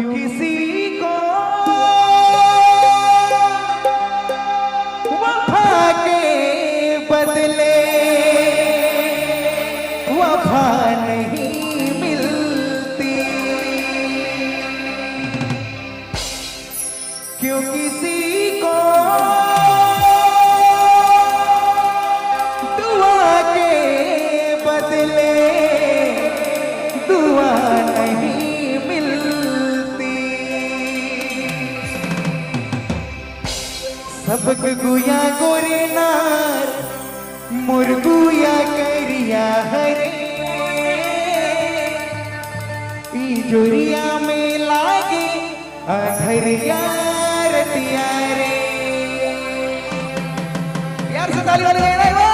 किसी को वफा के बदले वफा नहीं मिलती, क्यों किसी को दुआ के बदले दुआ नहीं मिलती। सबक गुया गोरे नार मुरगुया करिया हरे, जोरिया में लागे अधरिया रतिया रे। यार से ताली वाली गए ना।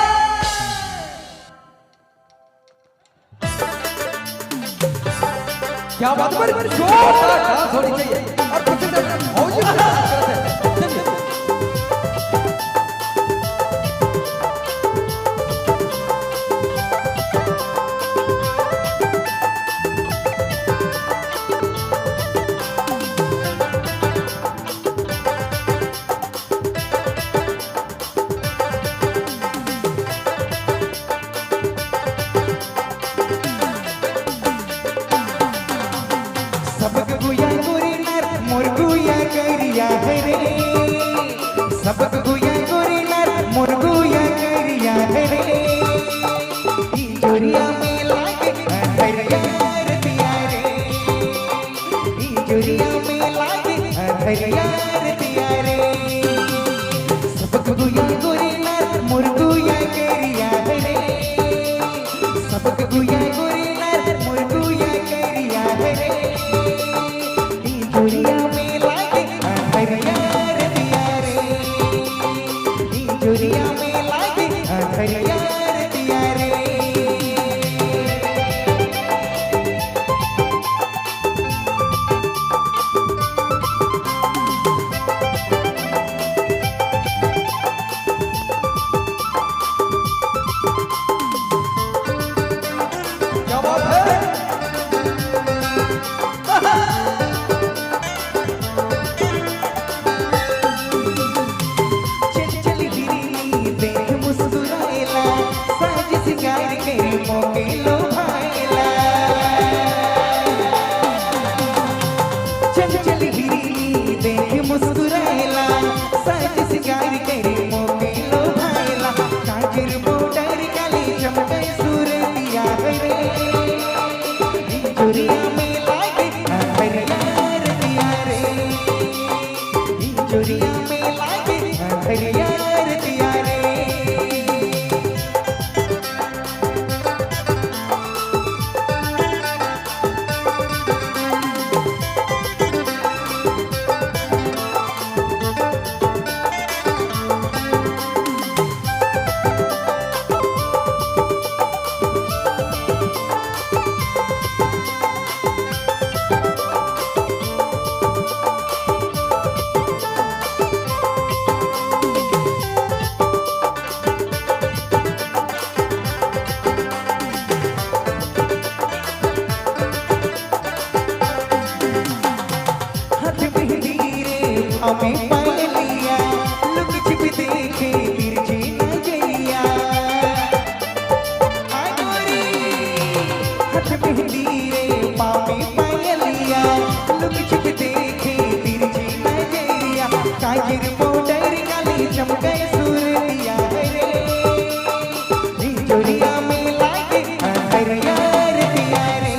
क्या बात है, जोरदार डांस होनी चाहिए और कुछ सबक गुया गोरे नार मुरगुया करिया हरे, सबक गुया गोरे नार मुरगुया करिया हरे, जोरिया में लागे अधरिया रतिया रे, जोरिया में लागे अधरिया रतिया रे। सबक गुया गोरे नार मुरगुया करिया हरे, सबक गुया गोरे नार मुरगुया करिया हरे, जोरिया में लागे अधरिया रतिया रे, जोरिया में लागे अधरिया रतिया रे। क्या बात है, मौके लो भाईला, चल चल गिरी देख मुस्कुराएला, साज सिंगार करे मौके लो भाईला, काजर मोटर काली चमके सूरतिया रे, जोरिया में लागे अधरिया रतिया रे, जोरिया में लागे अधरिया रतिया रे। हमें पाल लिया लुक छिप देखे तिरछी नजरिया, आगोरी हाथ मेहंदी रे पाँव में पाल लिया लुक छिप देखे तिरछी नजरिया, काजर मोटर काली चमके सूरतिया रे, जोरिया में लागे अधरिया रतिया रे,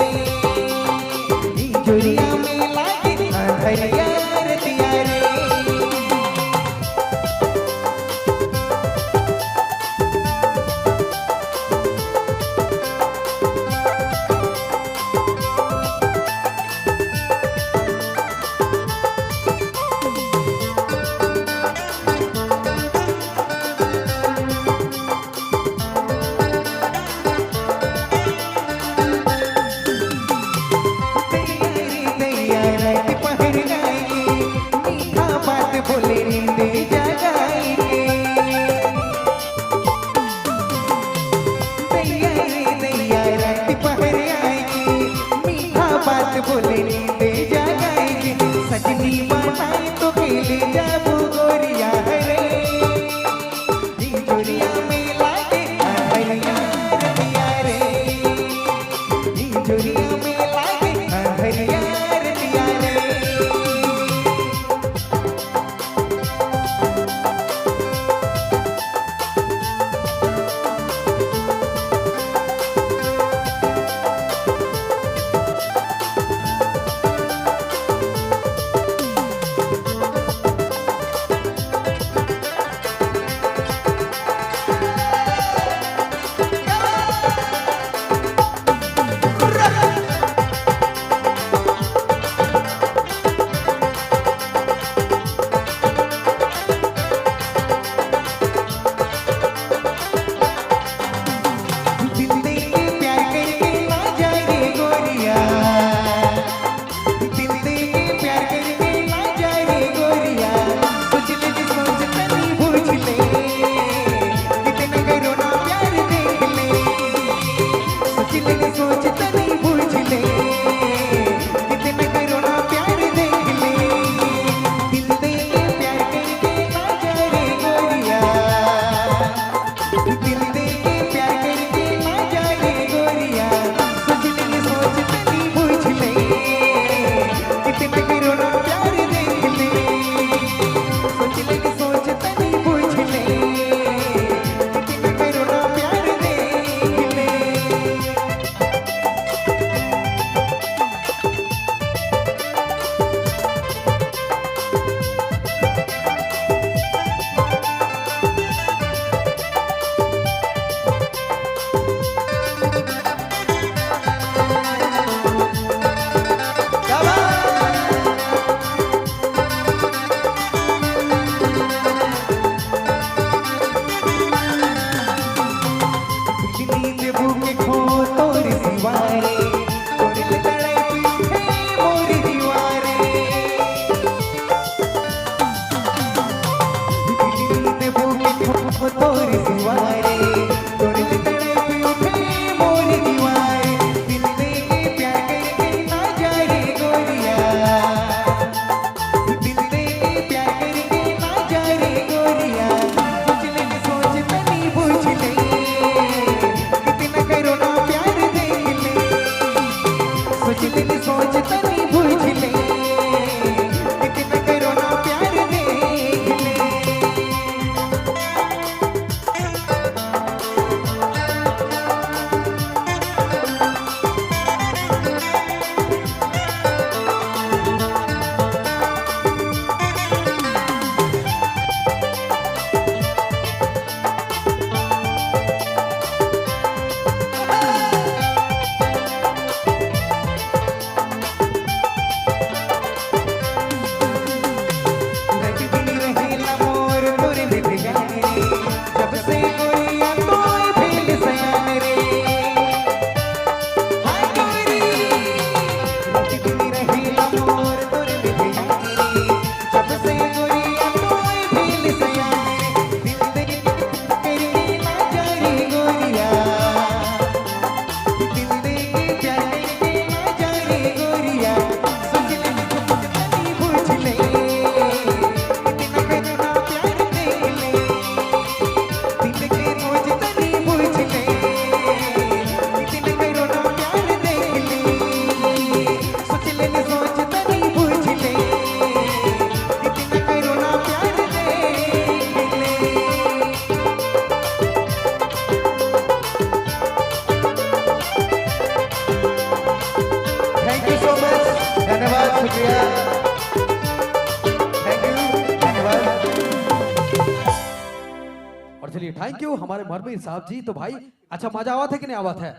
जोरिया में लागे अधरिया रतिया रे। तैयारी तैयार पहर गए शुक्रिया, थैंक यू, धन्यवाद। और चलिए थैंक यू हमारे मरमीर साहब जी। तो भाई अच्छा मजा आवा था कि नहीं आवा था?